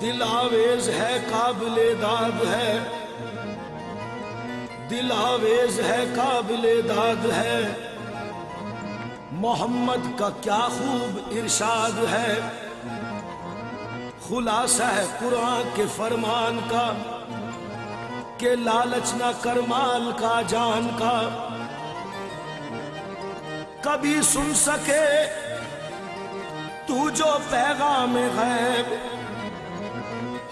دل آویز ہے قابل داد ہے، دل آویز ہے قابل داد ہے، محمد کا کیا خوب ارشاد ہے، خلاصہ ہے قرآن کے فرمان کا کہ لالچ نہ کر مال کا جان کا، کبھی سن سکے تو جو پیغام غیب،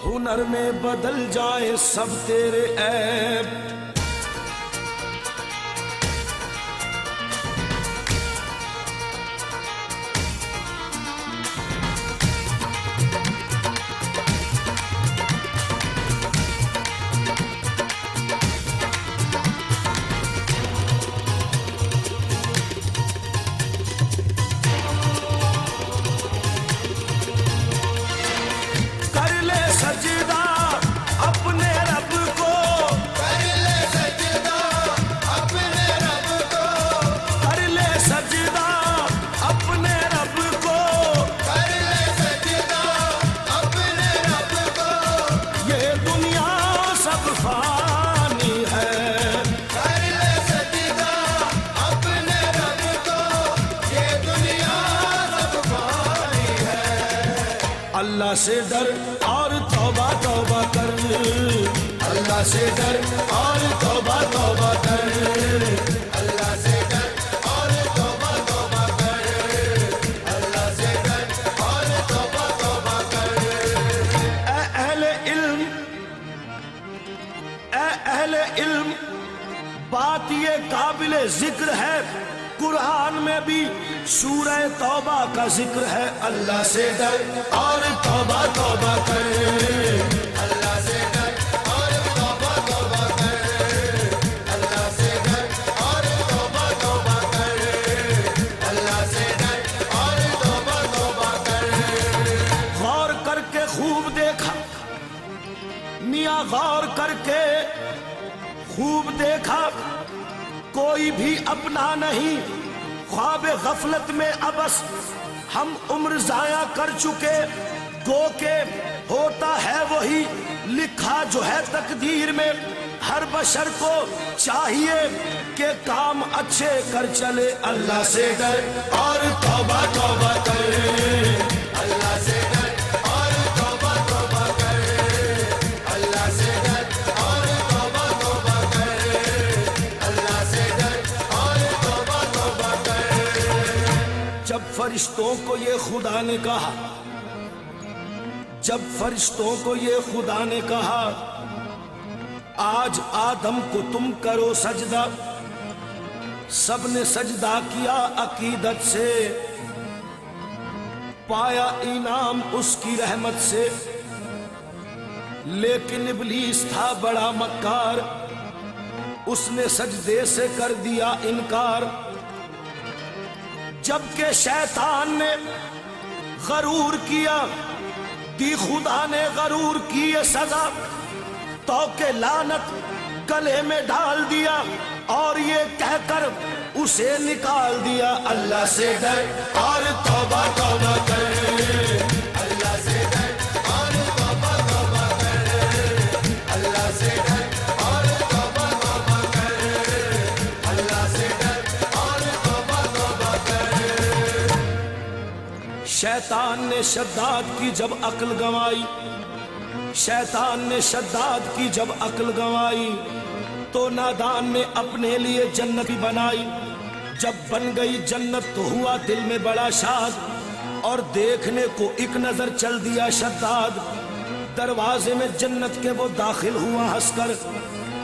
ہنر میں بدل جائے سب تیرے عیب۔ اللہ سے ڈر اور توبہ توبہ کر، اللہ سے ڈر اور توبہ توبہ کر، اللہ سے ڈر اور توبہ توبہ کر، اللہ سے ڈر اور توبہ توبہ کر۔ اے اہل علم، اے اہل علم، بات یہ قابل ذکر ہے، قرآن میں بھی سورہ توبہ کا ذکر ہے، اللہ سے ڈر اور توبہ توبہ کر، اللہ سے ڈر اور توبہ توبہ کر، اللہ سے ڈر اور توبہ توبہ کر، اللہ سے ڈر اور توبہ توبہ کر۔ غور کر کے خوب دیکھا میاں، غور کر کے خوب دیکھا، کوئی بھی اپنا نہیں، خواب غفلت میں ابس ہم عمر ضائع کر چکے، گو کہ ہوتا ہے وہی لکھا جو ہے تقدیر میں، ہر بشر کو چاہیے کہ کام اچھے کر چلے، اللہ سے ڈر اور توبہ توبہ کر، اللہ سے ڈر اور توبہ توبہ کر، اللہ سے ڈر اور توبہ توبہ کر، اللہ سے ڈر اور توبہ توبہ کر۔ جب فرشتوں کو یہ خدا نے کہا، جب فرشتوں کو یہ خدا نے کہا آج آدم کو تم کرو سجدہ، سب نے سجدہ کیا عقیدت سے، پایا انعام اس کی رحمت سے، لیکن ابلیس تھا بڑا مکار، اس نے سجدے سے کر دیا انکار، جبکہ شیطان نے غرور کیا، دی خدا نے غرور کی یہ سزا، تو کہ لعنت گلے میں ڈال دیا اور یہ کہہ کر اسے نکال دیا، اللہ سے ڈر اور توبہ توبہ کر، اللہ سے ڈر اور توبہ توبہ کر، اللہ سے ڈر اور توبہ توبہ کر، اللہ سے ڈر اور توبہ توبہ کر۔ شیطان نے شداد کی جب عقل گنوائی، شیطان نے شداد کی جب عقل گنوائی، تو نادان نے اپنے لیے جنت بھی بنائی، جب بن گئی جنت تو ہوا دل میں بڑا شاد، اور دیکھنے کو ایک نظر چل دیا شداد، دروازے میں جنت کے وہ داخل ہوا ہنس کر،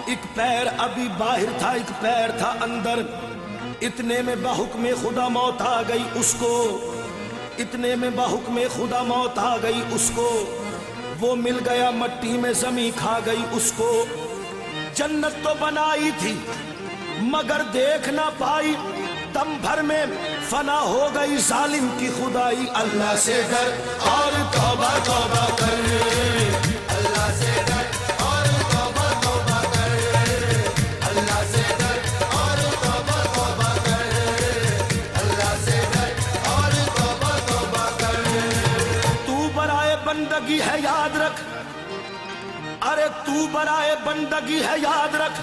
ایک پیر ابھی باہر تھا ایک پیر تھا اندر، اتنے میں بحکم خدا موت آ گئی اس کو، اتنے میں بحکم خدا موت آ گئی اس کو، وہ مل گیا مٹی میں زمین کھا گئی اس کو، جنت تو بنائی تھی مگر دیکھ نہ پائی، دم بھر میں فنا ہو گئی ظالم کی خدائی، اللہ سے ڈر اور توبہ توبہ کر، اللہ سے ڈر اور توبہ توبہ کر، اللہ سے ڈر اور توبہ توبہ کر، اللہ سے ڈر اور توبہ توبہ کر۔ تو برائے بندگی ہے یاد رکھ، تو برائے بندگی ہے یاد رکھ،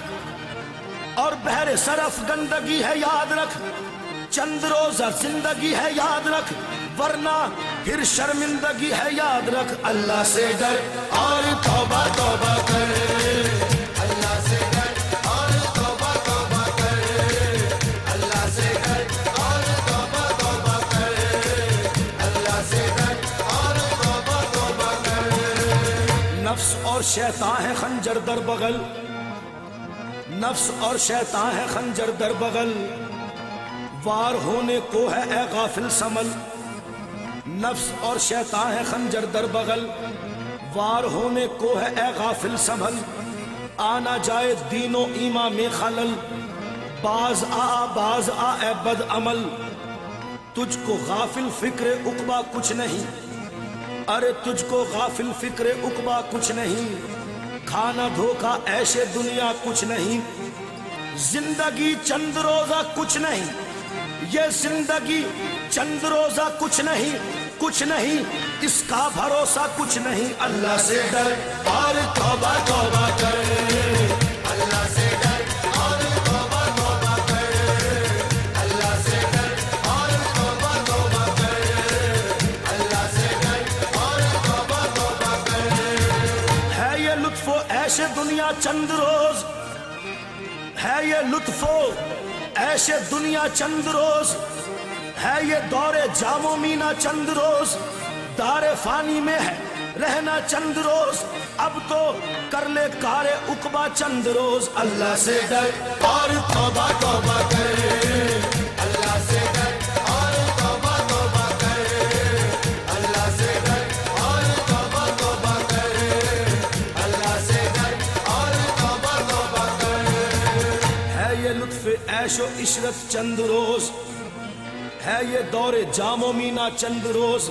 اور بہر صرف گندگی ہے یاد رکھ، چند روزہ زندگی ہے یاد رکھ، ورنہ پھر شرمندگی ہے یاد رکھ۔ اللہ سے ڈر اور توبہ توبہ کر، اللہ سے ڈر اور توبہ توبہ کر، اللہ سے ڈر اور توبہ توبہ کر، اللہ سے ڈر اور توبہ توبہ کر۔ نفس اور شیطان ہے خنجر در بغل، نفس اور شیطان ہے خنجر در بغل، وار ہونے کو ہے اے غافل سنبھل۔ نفس اور شیطان ہے خنجر در بغل، وار ہونے کو ہے اے غافل سنبھل۔ آنا جائے دین و ایمان میں خلل، باز آ اے بد عمل۔ تجھ کو غافل فکر عقبہ کچھ نہیں، ارے تجھ کو غافل فکر عقبہ کچھ نہیں، کھانا دھوکا ایشے دنیا کچھ نہیں، زندگی چند روزہ کچھ نہیں، یہ زندگی چند روزہ کچھ نہیں، کچھ نہیں اس کا بھروسہ کچھ نہیں۔ اللہ سے ڈر اور توبہ توبہ کر، اللہ سے ڈر اور توبہ توبہ کر، اللہ سے ڈر اور توبہ توبہ کر، اللہ سے ڈر اور توبہ توبہ کر۔ ہے یہ لطف و عیش دنیا چند روز، ہے یہ لطف و عیش دنیا چند روز، ہے یہ دور جام و مینا چند روز، دار فانی میں ہے رہنا چند روز، اب تو کر لے کار عقبہ چند روز۔ اللہ سے ڈر اور توبہ توبہ کر، اللہ سے ڈر اور توبہ توبہ کر، اللہ سے ڈر اور توبہ توبہ کر، اللہ سے ڈر اور توبہ توبہ کر۔ ہے یہ لطف عیش و عشرت چند روز، ہے یہ دور جام و مینا چند روز،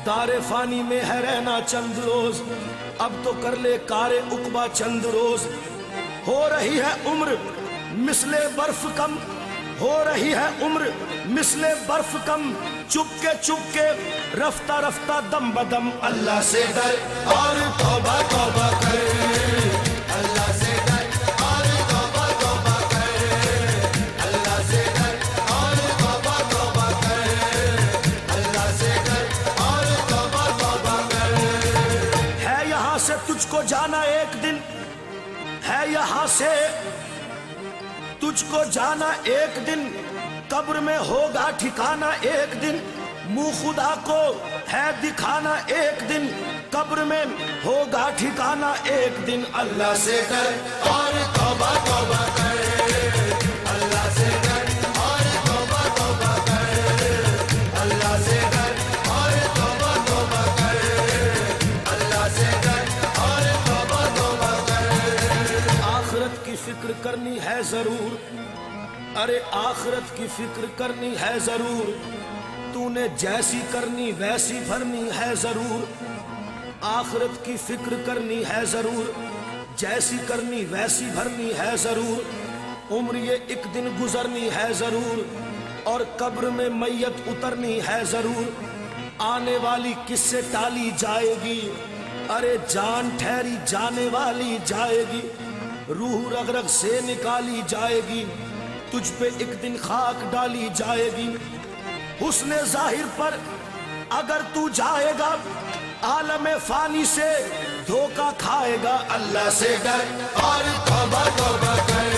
دار فانی میں ہے رہنا چند روز، اب تو کر لے کار عقبہ چند روز۔ ہو رہی ہے عمر مثل برف کم، ہو رہی ہے عمر مثل برف کم، چپ کے رفتہ رفتہ دم بدم۔ اللہ سے ڈر اور توبہ توبہ کر، اللہ سے ڈر اور توبہ توبہ کر، اللہ سے ڈر اور توبہ توبہ کر، اللہ سے ڈر اور توبہ توبہ کر۔ ہے یہاں سے تجھ کو جانا ایک دن، ہے یہاں سے تجھ کو جانا ایک دن، قبر میں ہوگا ٹھکانا ایک دن، منہ خدا کو ہے دکھانا ایک دن، قبر میں ہوگا ٹھکانا ایک دن۔ اللہ سے ڈر اور توبہ توبہ کر، اللہ سے ڈر اور توبہ توبہ کر، اللہ سے ڈر اور توبہ توبہ کر، اللہ سے ڈر اور توبہ توبہ کر۔ آخرت کی فکر کرنی ہے ضرور، ارے آخرت کی فکر کرنی ہے ضرور، تو نے جیسی کرنی ویسی بھرنی ہے ضرور۔ آخرت کی فکر کرنی ہے ضرور، جیسی کرنی ویسی بھرنی ہے ضرور۔ عمر یہ ایک دن گزرنی ہے ضرور، اور قبر میں میت اترنی ہے ضرور۔ آنے والی کس سے ٹالی جائے گی، ارے جان ٹھہری جانے والی جائے گی، روح رگ رگ سے نکالی جائے گی، تجھ پہ ایک دن خاک ڈالی جائے گی۔ حسن ظاہر پر اگر تو جائے گا، عالم فانی سے دھوکہ کھائے گا۔ اللہ سے ڈر اور توبہ توبہ کر،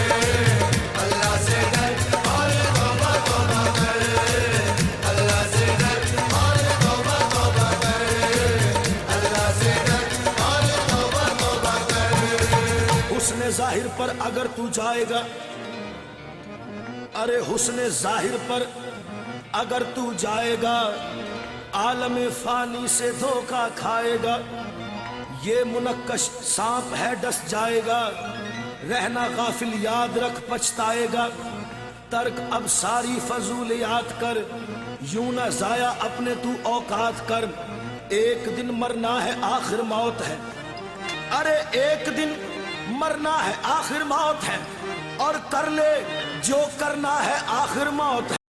اللہ سے ڈر اور توبہ توبہ کر، اللہ سے ڈر اور توبہ توبہ کر، اللہ سے ڈر اور توبہ توبہ کر۔ حسن ظاہر پر اگر تو جائے گا، ارے حسن ظاہر پر اگر تو جائے گا، عالم فانی سے دھوکہ کھائے گا۔ یہ منقش سانپ ہے ڈس جائے گا، رہنا غافل یاد رکھ پچھتائے گا۔ ترک اب ساری فضولیات کر، یوں نہ ضائع اپنے تو اوقات کر۔ ایک دن مرنا ہے آخر موت ہے، ارے ایک دن مرنا ہے آخر موت ہے، اور کر لے جو کرنا ہے آخر موت ہے۔